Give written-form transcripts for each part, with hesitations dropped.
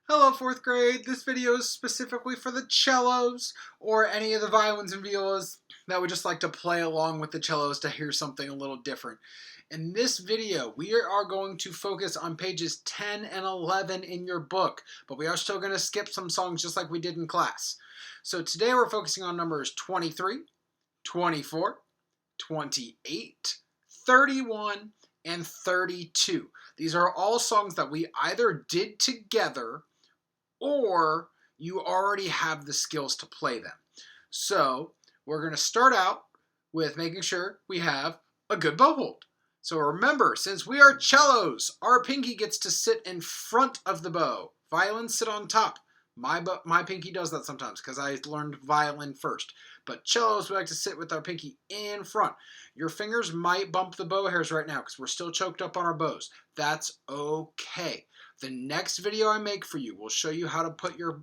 Hello, fourth grade. This video is specifically for the cellos or any of the violins and violas that would just like to play along with the cellos to hear something a little different. In this video, we are going to focus on pages 10 and 11 in your book, but we are still going to skip some songs just like we did in class. So today we're focusing on numbers 23, 24, 28, 31, and 32. These are all songs that we either did together or you already have the skills to play them. So we're going to start out with making sure we have a good bow hold. So remember, since we are cellos, our pinky gets to sit in front of the bow. Violins sit on top. My pinky does that sometimes because I learned violin first. But cellos, we like to sit with our pinky in front. Your fingers might bump the bow hairs right now because we're still choked up on our bows. That's okay. The next video I make for you will show you how to put your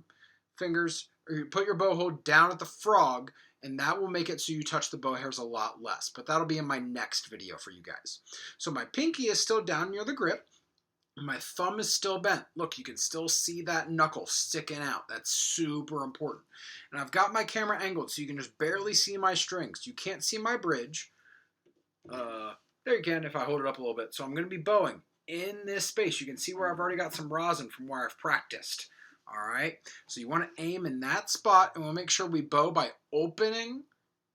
fingers, or you put your bow hold down at the frog, and that will make it so you touch the bow hairs a lot less. But that'll be in my next video for you guys. So my pinky is still down near the grip. My thumb is still bent. Look, you can still see that knuckle sticking out. That's super important. And I've got my camera angled so you can just barely see my strings. You can't see my bridge. There you can if I hold it up a little bit. So I'm going to be bowing in this space. You can see where I've already got some rosin from where I've practiced. All right. So you want to aim in that spot, and we'll make sure we bow by opening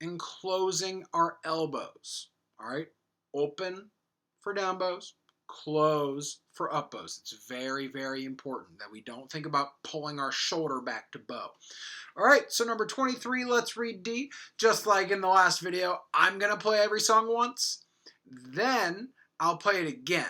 and closing our elbows. All right. Open for down bows. Close for up bows. It's very, very important that we don't think about pulling our shoulder back to bow. All right, so number 23, let's read D. Just like in the last video, I'm going to play every song once. Then I'll play it again.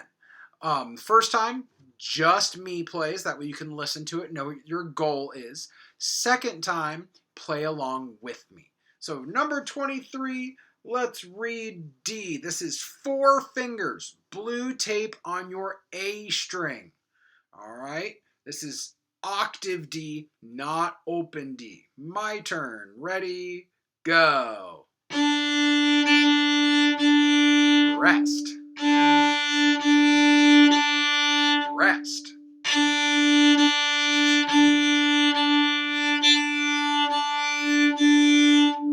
First time, just me plays. That way you can listen to it, know what your goal is. Second time, play along with me. So number 23, let's read D. This is 4 fingers, blue tape on your A string. All right, this is octave D, not open D. My turn. Ready, go. Rest. Rest.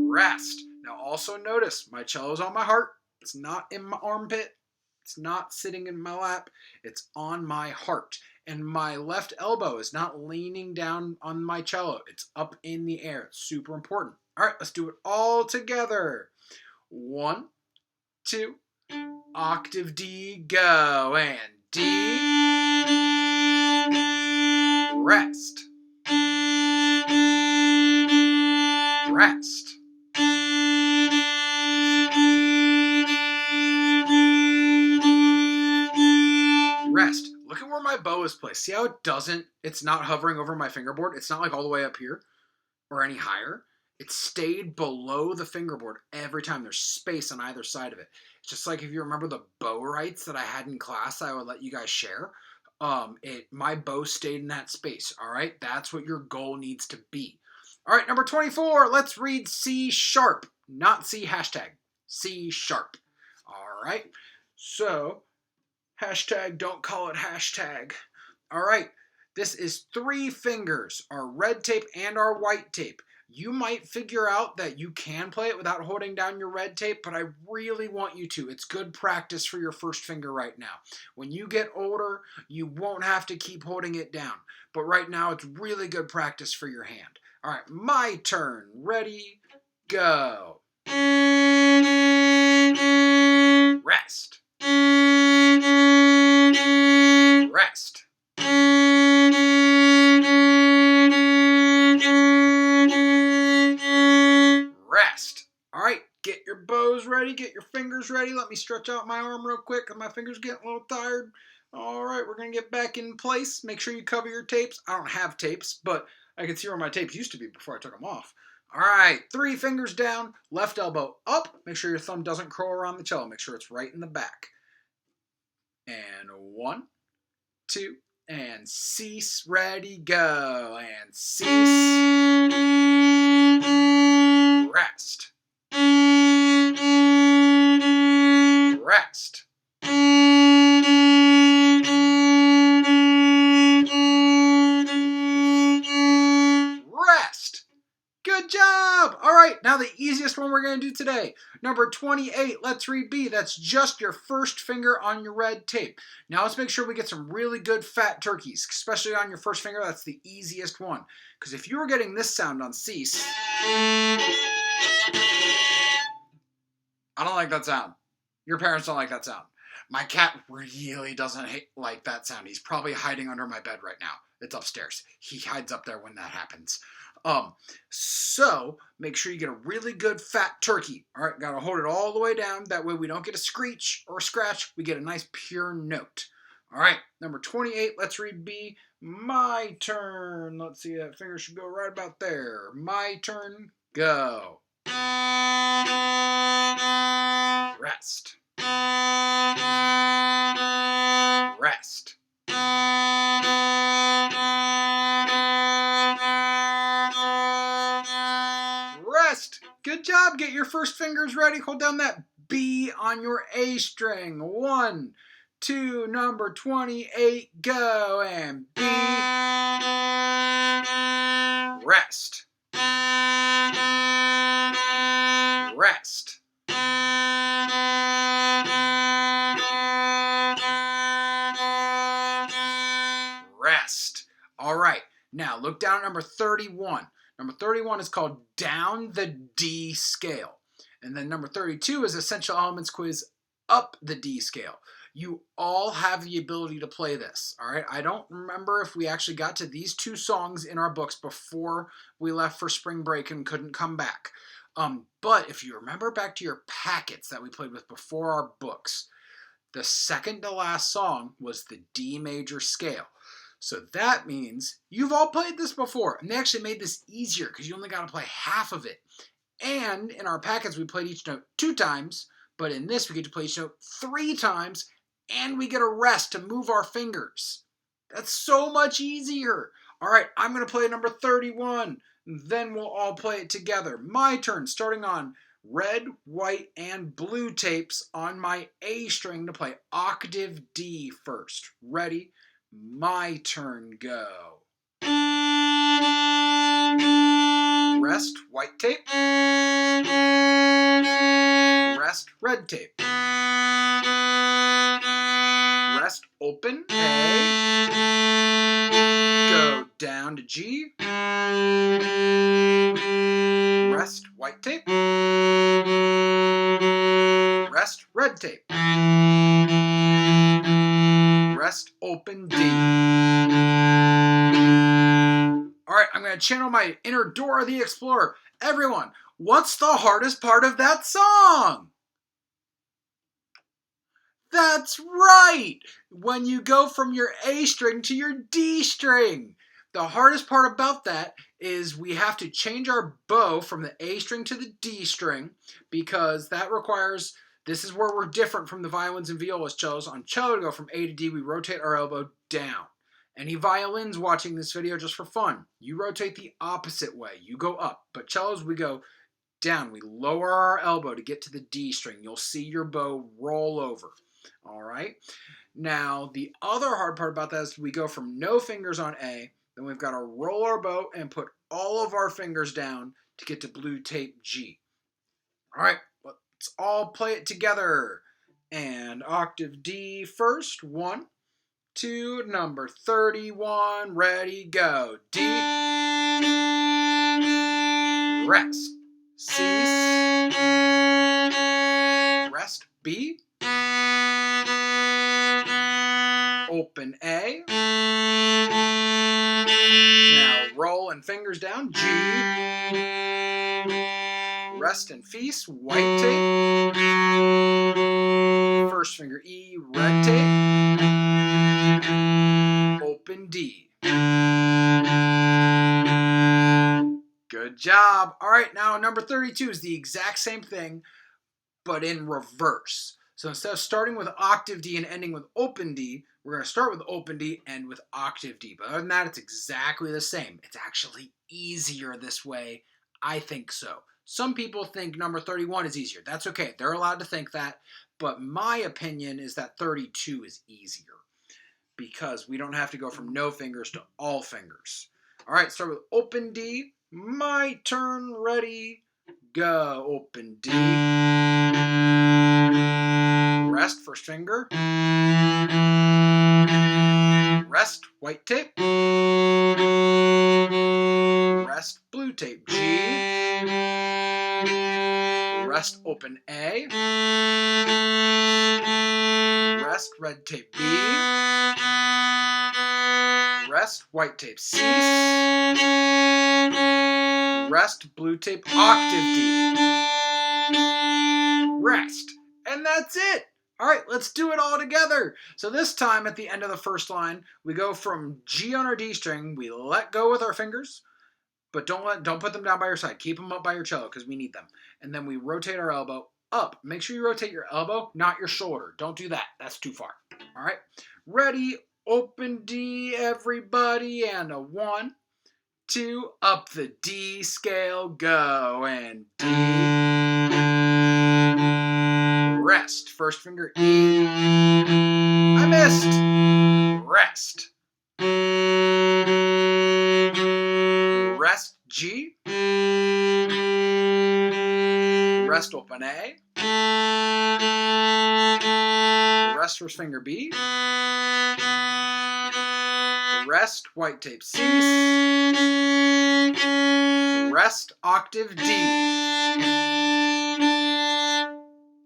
Rest. Now also notice my cello's on my heart. It's not in my armpit. It's not sitting in my lap. It's on my heart. And my left elbow is not leaning down on my cello. It's up in the air. It's super important. All right, let's do it all together. 1, 2, octave D, go. And D, rest. Rest. Rest. Look at where my bow is placed. See how it's not hovering over my fingerboard? It's not like all the way up here or any higher. It stayed below the fingerboard every time. There's space on either side of it. It's just like if you remember the bow rights that I had in class I would let you guys share. My bow stayed in that space, all right? That's what your goal needs to be. All right, number 24, let's read C sharp, not C hashtag, C sharp. All right, so hashtag, don't call it hashtag. All right, this is 3 fingers, our red tape and our white tape. You might figure out that you can play it without holding down your red tape, but I really want you to. It's good practice for your first finger right now. When you get older, you won't have to keep holding it down. But right now, it's really good practice for your hand. All right, my turn. Ready, go. Rest. Rest. Rest. All right, get your bows ready, get your fingers ready. Let me stretch out my arm real quick because my finger's getting a little tired. All right, we're going to get back in place. Make sure you cover your tapes. I don't have tapes, but I can see where my tapes used to be before I took them off. All right, 3 fingers down, left elbow up. Make sure your thumb doesn't curl around the cello. Make sure it's right in the back. And 1, 2, and cease, ready, go. And cease, rest. Rest. job. All right, now the easiest one we're going to do today. Number 28, let's read B. That's just your first finger on your red tape. Now let's make sure we get some really good fat turkeys, especially on your first finger. That's the easiest one. Because if you were getting this sound on C, I don't like that sound. Your parents don't like that sound. My cat really doesn't like that sound. He's probably hiding under my bed right now. It's upstairs. He hides up there when that happens. So make sure you get a really good fat turkey. All right, gotta hold it all the way down. That way we don't get a screech or a scratch. We get a nice pure note. All right, number 28, let's read B. My turn. Let's see, that finger should go right about there. My turn, go. Rest. Rest. Rest. Good job. Get your first fingers ready. Hold down that B on your A string. 1, 2, number 28, go, and B. Rest. Rest. Rest. All right. Now look down at number 31. Number 31 is called Down the D Scale. And then number 32 is Essential Elements Quiz, Up the D Scale. You all have the ability to play this, all right? I don't remember if we actually got to these two songs in our books before we left for spring break and couldn't come back. But if you remember back to your packets that we played with before our books, the second to last song was the D major scale. So that means you've all played this before, and they actually made this easier because you only got to play half of it. And in our packets, we played each note 2 times, but in this, we get to play each note 3 times, and we get a rest to move our fingers. That's so much easier. All right, I'm going to play number 31, then we'll all play it together. My turn, starting on red, white, and blue tapes on my A string to play octave D first. Ready? My turn, go. Rest, white tape. Rest, red tape. Rest, open, A. Go down to G. Rest, white tape. Rest, red tape. Rest, open, D. All right, I'm going to channel my inner Dora the Explorer. Everyone, what's the hardest part of that song? That's right! When you go from your A string to your D string. The hardest part about that is we have to change our bow from the A string to the D string because that requires, this is where we're different from the violins and violas, cellos. On cello, to go from A to D, we rotate our elbow down. Any violins watching this video just for fun, you rotate the opposite way. You go up. But cellos, we go down. We lower our elbow to get to the D string. You'll see your bow roll over. All right? Now, the other hard part about that is we go from no fingers on A, then we've got to roll our bow and put all of our fingers down to get to blue tape G. All right, let's all play it together. And octave D first. 1, 2, number 31, ready, go. D. Rest. Cease. Rest. B. Open A. Now roll and fingers down. G. Rest and feast. White tape. First finger E. Red tape. Open D. Good job. All right, now number 32 is the exact same thing, but in reverse. So instead of starting with octave D and ending with open D, we're going to start with open D, end with octave D. But other than that, it's exactly the same. It's actually easier this way. I think so. Some people think number 31 is easier. That's okay. They're allowed to think that. But my opinion is that 32 is easier because we don't have to go from no fingers to all fingers. All right, start with open D. My turn, ready, go. Open D. Rest, first finger. Rest, white tape. Rest, blue tape. G. Rest, open A. Rest, red tape B. Rest, white tape C. Rest, blue tape, octave D. Rest. And that's it. All right, let's do it all together. So this time at the end of the first line, we go from G on our D string, we let go with our fingers, but don't put them down by your side. Keep them up by your cello because we need them. And then we rotate our elbow up. Make sure you rotate your elbow, not your shoulder. Don't do that. That's too far. All right. Ready, open D, everybody, and a 1, 2, up the D scale, go, and D. Rest. First finger E. I missed. Rest. Rest G. Rest open A. Rest first finger B. Rest white tape C. Rest octave D.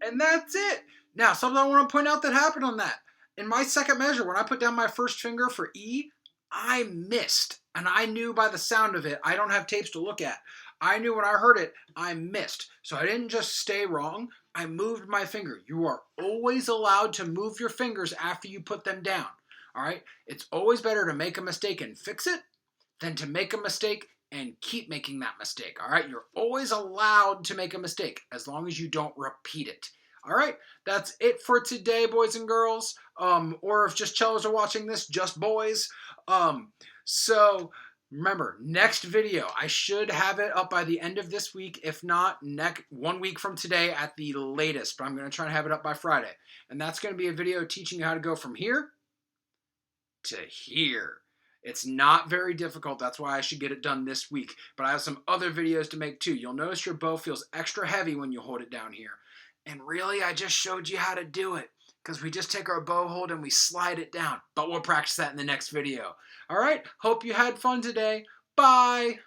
And that's it. Now, something I want to point out that happened on that. In my second measure, when I put down my first finger for E, I missed. And I knew by the sound of it, I don't have tapes to look at. I knew when I heard it, I missed. So I didn't just stay wrong, I moved my finger. You are always allowed to move your fingers after you put them down. All right? It's always better to make a mistake and fix it than to make a mistake and keep making that mistake. All right? You're always allowed to make a mistake as long as you don't repeat it. All right, that's it for today, boys and girls. Or if just cellos are watching this, just boys. So remember, next video, I should have it up by the end of this week. If not, 1 week from today at the latest. But I'm going to try and have it up by Friday. And that's going to be a video teaching you how to go from here to here. It's not very difficult. That's why I should get it done this week. But I have some other videos to make too. You'll notice your bow feels extra heavy when you hold it down here. And really, I just showed you how to do it because we just take our bow hold and we slide it down. But we'll practice that in the next video. All right, hope you had fun today. Bye.